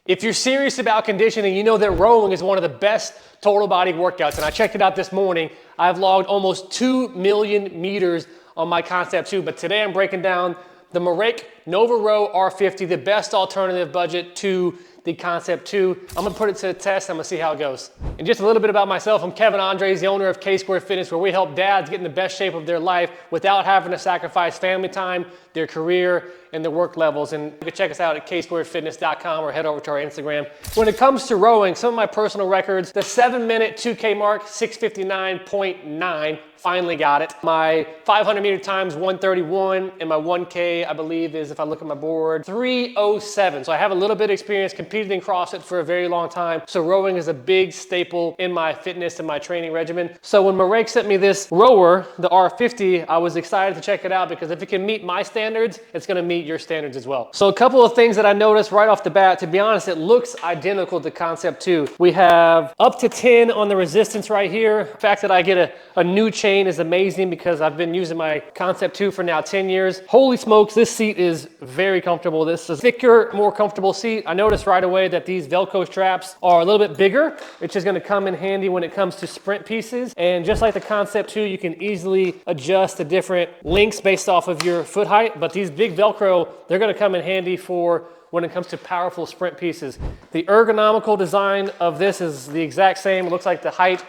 If you're serious about conditioning, you know that rowing is one of the best total body workouts. And I checked it out this morning. I've logged almost 2 million meters on my Concept2, but today I'm breaking down the MERACH Rower R50, the best alternative budget to the Concept2. I'm gonna put it to the test. I'm gonna see how it goes. And just a little bit about myself. I'm Kevin Andres, the owner of K-Square Fitness, where we help dads get in the best shape of their life without having to sacrifice family time, their career, and their work levels. And you can check us out at ksquarefitness.com or head over to our Instagram. When it comes to rowing, some of my personal records, the 7-minute 2K mark, 6:59.9, finally got it. My 500 meter times 1:31, and my 1K, I believe, is, if I look at my board, 3:07. So I have a little bit of experience, competed in CrossFit for a very long time. So rowing is a big staple in my fitness and my training regimen. So when MERACH sent me this rower, the R50, I was excited to check it out because if it can meet my standards, it's gonna meet your standards as well. So a couple of things that I noticed right off the bat. To be honest, it looks identical to Concept2. We have up to 10 on the resistance right here. The fact that I get a new chain is amazing because I've been using my Concept2 for now 10 years. Holy smokes, this seat is very comfortable. This is a thicker, more comfortable seat. I noticed right away that these Velcro straps are a little bit bigger. It's just gonna come in handy when it comes to sprint pieces. And just like the Concept2, you can easily adjust the different lengths based off of your foot height. But these big Velcro, they're gonna come in handy for when it comes to powerful sprint pieces. The ergonomical design of this is the exact same. It looks like the height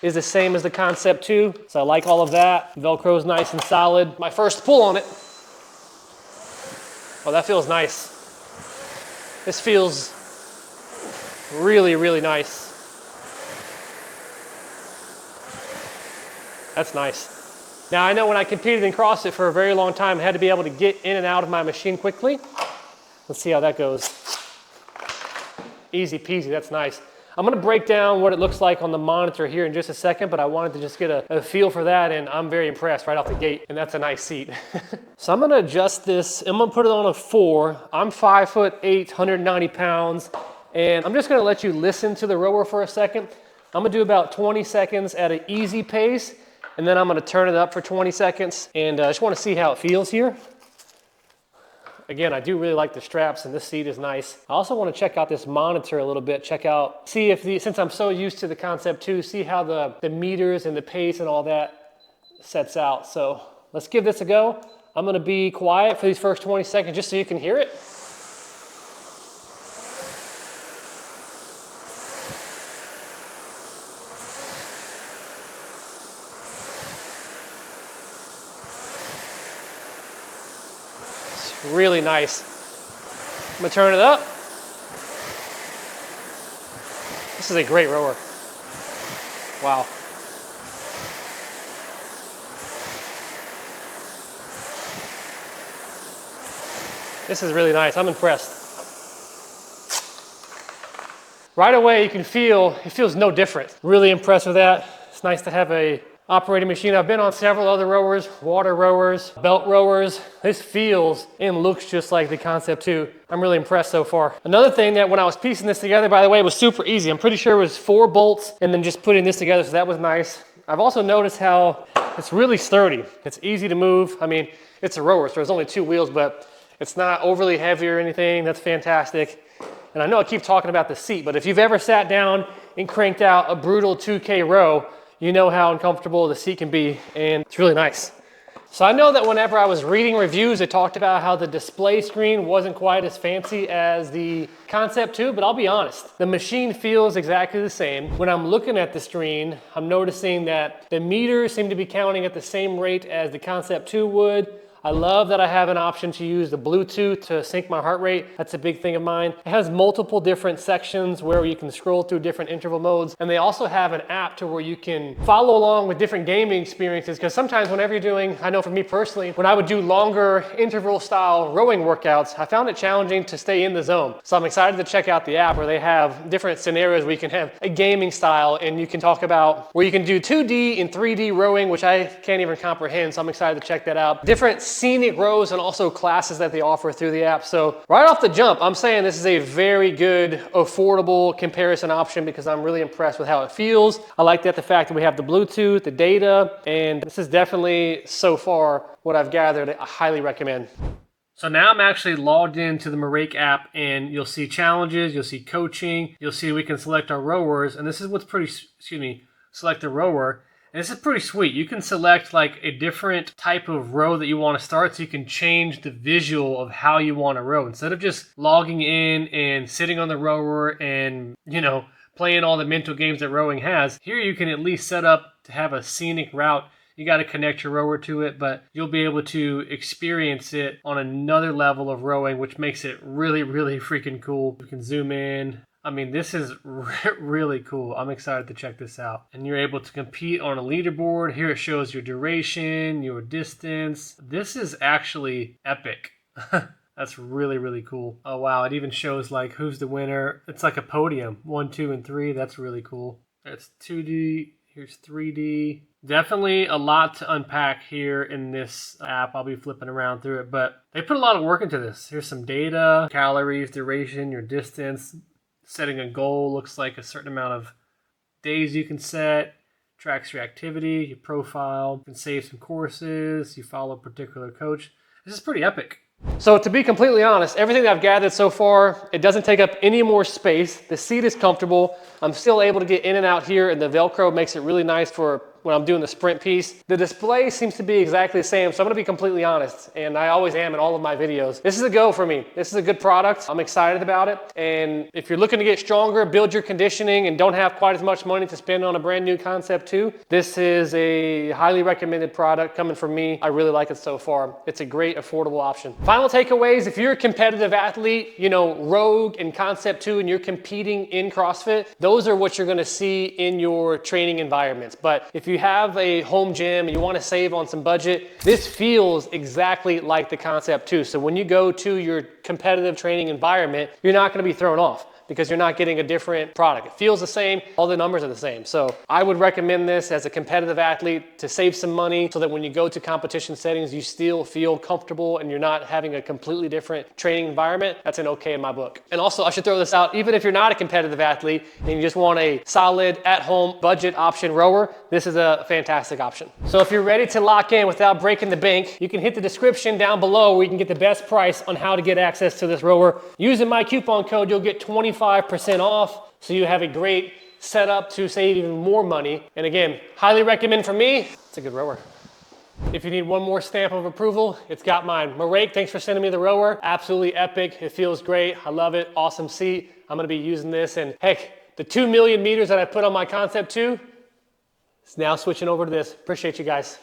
is the same as the Concept2, so I like all of that. Velcro is nice and solid. My first pull on it. Oh, that feels nice. This feels really, really nice. That's nice. Now I know when I competed in CrossFit for a very long time, I had to be able to get in and out of my machine quickly. Let's see how that goes. Easy peasy, that's nice. I'm gonna break down what it looks like on the monitor here in just a second, but I wanted to just get a feel for that, and I'm very impressed right off the gate, and that's a nice seat. So I'm gonna adjust this, I'm gonna put it on a 4. I'm 5'8", 190 pounds, and I'm just gonna let you listen to the rower for a second. I'm gonna do about 20 seconds at an easy pace, and then I'm gonna turn it up for 20 seconds, and I just wanna see how it feels here. Again, I do really like the straps, and this seat is nice. I also want to check out this monitor a little bit, see if since I'm so used to the Concept2, see how the meters and the pace and all that sets out. So let's give this a go. I'm gonna be quiet for these first 20 seconds just so you can hear it. Really nice. I'm gonna turn it up. This is a great rower. Wow. This is really nice. I'm impressed. Right away, you can feel, it feels no different. Really impressed with that. It's nice to have a operating machine. I've been on several other rowers, water rowers, belt rowers. This feels and looks just like the Concept2. I'm really impressed so far. Another thing that when I was piecing this together, by the way, was super easy. I'm pretty sure it was 4 bolts and then just putting this together, so that was nice. I've also noticed how it's really sturdy. It's easy to move. I mean, it's a rower, so there's only 2 wheels, but it's not overly heavy or anything. That's fantastic. And I know I keep talking about the seat, but if you've ever sat down and cranked out a brutal 2K row, you know how uncomfortable the seat can be, and it's really nice. So I know that whenever I was reading reviews, they talked about how the display screen wasn't quite as fancy as the Concept2, but I'll be honest, the machine feels exactly the same. When I'm looking at the screen, I'm noticing that the meters seem to be counting at the same rate as the Concept2 would. I love that I have an option to use the Bluetooth to sync my heart rate. That's a big thing of mine. It has multiple different sections where you can scroll through different interval modes. And they also have an app to where you can follow along with different gaming experiences. Because sometimes whenever you're doing, I know for me personally, when I would do longer interval style rowing workouts, I found it challenging to stay in the zone. So I'm excited to check out the app where they have different scenarios where you can have a gaming style and you can talk about where you can do 2D and 3D rowing, which I can't even comprehend. So I'm excited to check that out. Different scenic rows and also classes that they offer through the app. So right off the jump, I'm saying this is a very good, affordable comparison option because I'm really impressed with how it feels. I like that the fact that we have the Bluetooth, the data, and this is definitely so far what I've gathered, I highly recommend. So now I'm actually logged into the MERACH app, and you'll see challenges, you'll see coaching, you'll see we can select our rowers, and this is what's pretty, select a rower. And this is pretty sweet. You can select like a different type of row that you want to start, so you can change the visual of how you want to row. Instead of just logging in and sitting on the rower and, playing all the mental games that rowing has, here you can at least set up to have a scenic route. You got to connect your rower to it, but you'll be able to experience it on another level of rowing, which makes it really, really freaking cool. You can zoom in. I mean, this is really cool. I'm excited to check this out. And you're able to compete on a leaderboard. Here it shows your duration, your distance. This is actually epic. That's really, really cool. Oh, wow. It even shows like who's the winner. It's like a podium, 1, 2, and 3. That's really cool. That's 2D. Here's 3D. Definitely a lot to unpack here in this app. I'll be flipping around through it, but they put a lot of work into this. Here's some data, calories, duration, your distance, setting a goal, looks like a certain amount of days you can set, tracks your activity, your profile, you can save some courses, you follow a particular coach. This is pretty epic. So to be completely honest, everything that I've gathered so far, it doesn't take up any more space. The seat is comfortable. I'm still able to get in and out here, and the Velcro makes it really nice for when I'm doing the sprint piece. The display seems to be exactly the same, so I'm gonna be completely honest, and I always am in all of my videos. This is a go for me. This is a good product. I'm excited about it, and if you're looking to get stronger, build your conditioning, and don't have quite as much money to spend on a brand new Concept 2, this is a highly recommended product coming from me. I really like it so far. It's a great, affordable option. Final takeaways, if you're a competitive athlete, Rogue and Concept 2, and you're competing in CrossFit, those are what you're gonna see in your training environments. But if you have a home gym and you want to save on some budget, this feels exactly like the Concept 2. So when you go to your competitive training environment, you're not going to be thrown off because you're not getting a different product. It feels the same, all the numbers are the same. So I would recommend this as a competitive athlete to save some money so that when you go to competition settings, you still feel comfortable and you're not having a completely different training environment. That's an okay in my book. And also I should throw this out, even if you're not a competitive athlete and you just want a solid at-home budget option rower, this is a fantastic option. So if you're ready to lock in without breaking the bank, you can hit the description down below where you can get the best price on how to get access to this rower. Using my coupon code, you'll get 25% off, so you have a great setup to save even more money. And again, highly recommend for me. It's a good rower. If you need one more stamp of approval, it's got mine. MERACH, thanks for sending me the rower. Absolutely epic. It feels great. I love it. Awesome seat. I'm going to be using this. And heck, the 2 million meters that I put on my Concept 2 is now switching over to this. Appreciate you guys.